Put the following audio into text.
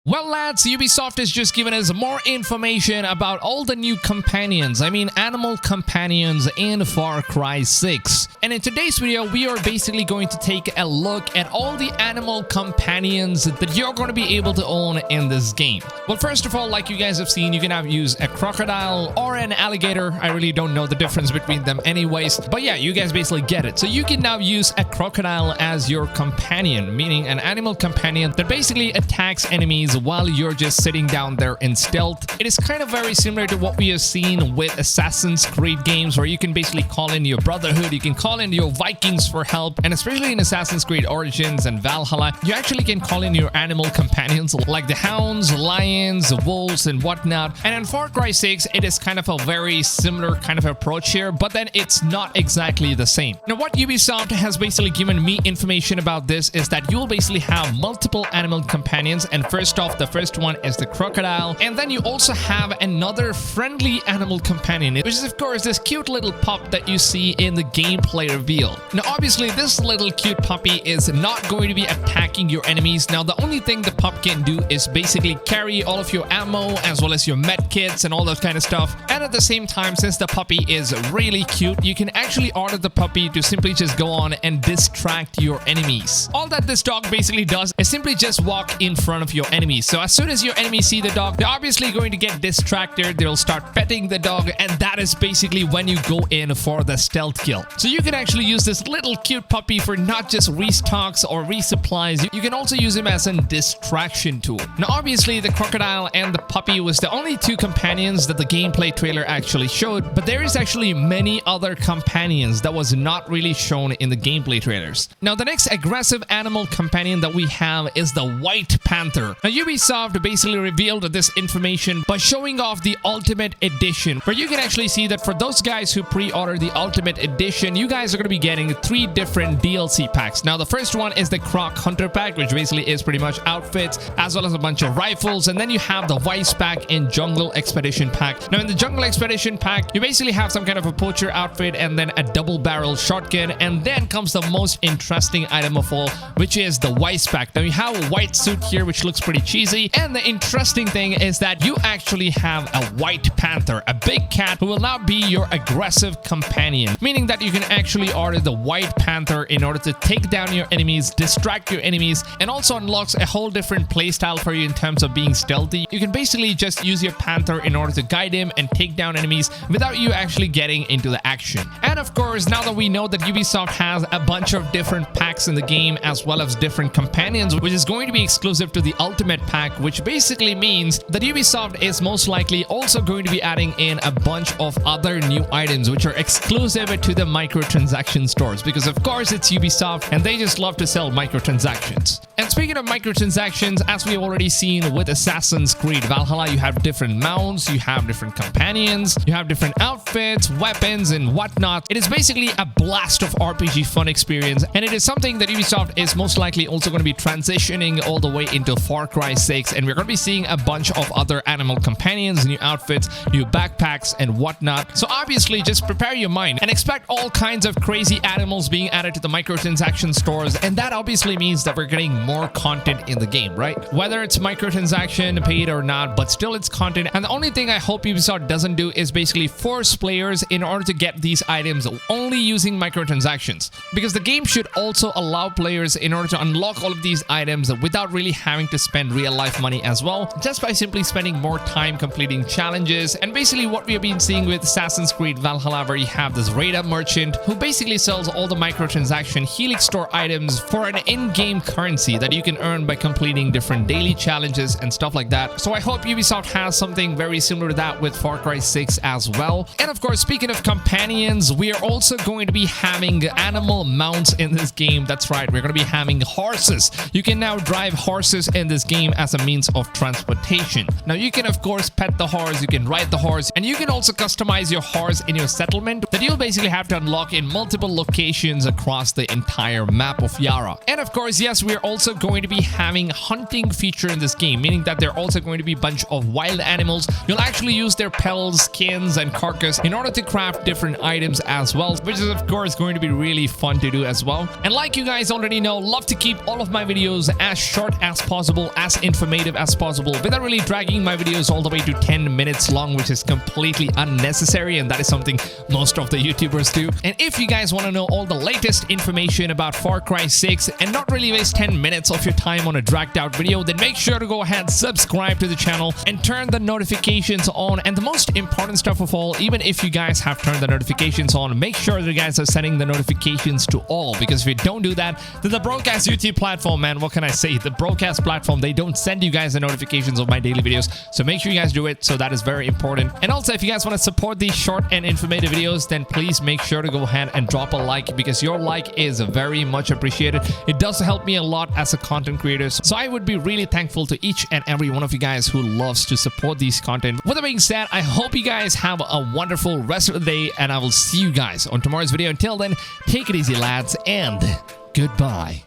Well, lads, Ubisoft has just given us more information about all the new companions, animal companions in Far Cry 6. And in today's video, we are basically going to take a look at all the animal companions that you're going to be able to own in this game. Well, first of all, like you guys have seen, you can now use a crocodile or an alligator. I really don't know the difference between them anyways. But yeah, you guys basically get it. So you can now use a crocodile as your companion, meaning an animal companion that basically attacks enemies while you're just sitting down there in stealth. It is kind of very similar to what we have seen with Assassin's Creed games, where you can basically call in your Brotherhood, you can call in your Vikings for help, and especially in Assassin's Creed Origins and Valhalla, you actually can call in your animal companions like the hounds, lions, wolves, and whatnot. And in Far Cry 6, it is kind of a very similar kind of approach here, but then it's not exactly the same. Now, what Ubisoft has basically given me information about this is that you'll basically have multiple animal companions, and first off, the first one is the crocodile, and then you also have another friendly animal companion, which is of course this cute little pup that you see in the gameplay reveal. Now obviously this little cute puppy is not going to be attacking your enemies. Now the only thing the pup can do is basically carry all of your ammo as well as your med kits and all that kind of stuff. And at the same time, since the puppy is really cute, you can actually order the puppy to simply just go on and distract your enemies. All that this dog basically does is simply just walk in front of your enemies. So as soon as your enemies see the dog, they're obviously going to get distracted. They'll start petting the dog, and that is basically when you go in for the stealth kill. So you can actually use this little cute puppy for not just restocks or resupplies. You can also use him as a distraction tool. Now obviously the crocodile and the puppy was the only two companions that the gameplay trailer actually showed, but there is actually many other companions that was not really shown in the gameplay trailers. Now the next aggressive animal companion that we have is the White Panther. Now Ubisoft basically revealed this information by showing off the Ultimate Edition, where you can actually see that for those guys who pre-order the Ultimate Edition, you guys are going to be getting 3 different DLC packs. Now the first one is the Croc Hunter pack, which basically is pretty much outfits as well as a bunch of rifles, and then you have the Vice pack and Jungle Expedition pack. Now in the Jungle Expedition pack, you basically have some kind of a poacher outfit and then a double barrel shotgun, and then comes the most interesting item of all, which is the Vice pack. Now you have a white suit here which looks pretty cheesy, and the interesting thing is that you actually have a White Panther, a big cat who will now be your aggressive companion, meaning that you can actually order the White Panther in order to take down your enemies, distract your enemies, and also unlocks a whole different playstyle for you in terms of being stealthy. You can basically just use your Panther in order to guide him and take down enemies without you actually getting into the action. And of course, now that we know that Ubisoft has a bunch of different packs in the game as well as different companions, which is going to be exclusive to the Ultimate pack, which basically means that Ubisoft is most likely also going to be adding in a bunch of other new items which are exclusive to the microtransaction stores, because of course it's Ubisoft and they just love to sell microtransactions. And speaking of microtransactions, as we've already seen with Assassin's Creed Valhalla, you have different mounts, you have different companions, you have different outfits, weapons, and whatnot. It is basically a blast of RPG fun experience, and it is something that Ubisoft is most likely also going to be transitioning all the way into Far Cry 6, and we're going to be seeing a bunch of other animal companions, new outfits, new backpacks, and whatnot. So obviously just prepare your mind and expect all kinds of crazy animals being added to the microtransaction stores, and that obviously means that we're getting more content in the game, right? Whether it's microtransaction, paid or not, but still it's content. And the only thing I hope Ubisoft doesn't do is basically force players in order to get these items only using microtransactions, because the game should also allow players in order to unlock all of these items without really having to spend real life money as well, just by simply spending more time completing challenges. And basically what we have been seeing with Assassin's Creed Valhalla, where you have this radar merchant who basically sells all the microtransaction Helix store items for an in-game currency that you can earn by completing different daily challenges and stuff like that. So I hope Ubisoft has something very similar to that with Far Cry 6 as well. And of course, speaking of companions, we are also going to be having animal mounts in this game. That's right, we're going to be having horses. You can now drive horses in this game as a means of transportation. Now you can of course pet the horse, you can ride the horse, and you can also customize your horse in your settlement that you'll basically have to unlock in multiple locations across the entire map of Yara. And of course, yes, we're also going to be having hunting feature in this game, meaning that they're also going to be a bunch of wild animals. You'll actually use their pelts, skins, and carcass in order to craft different items as well, which is of course going to be really fun to do as well. And like you guys already know, love to keep all of my videos as short as possible, as as informative as possible without really dragging my videos all the way to 10 minutes long, which is completely unnecessary, and that is something most of the YouTubers do. And if you guys want to know all the latest information about Far Cry 6 and not really waste 10 minutes of your time on a dragged out video, then make sure to go ahead, subscribe to the channel, and turn the notifications on. And the most important stuff of all, even if you guys have turned the notifications on, make sure that you guys are setting the notifications to all, because if you don't do that, then the broadcast YouTube platform, man, what can I say? The broadcast platform, they don't send you guys the notifications of my daily videos, so make sure you guys do it. So that is very important. And also, if you guys want to support these short and informative videos, then please make sure to go ahead and drop a like, because your like is very much appreciated. It does help me a lot as a content creator, so I would be really thankful to each and every one of you guys who loves to support these content. With that being said, I hope you guys have a wonderful rest of the day, and I will see you guys on tomorrow's video. Until then, take it easy, lads, and goodbye.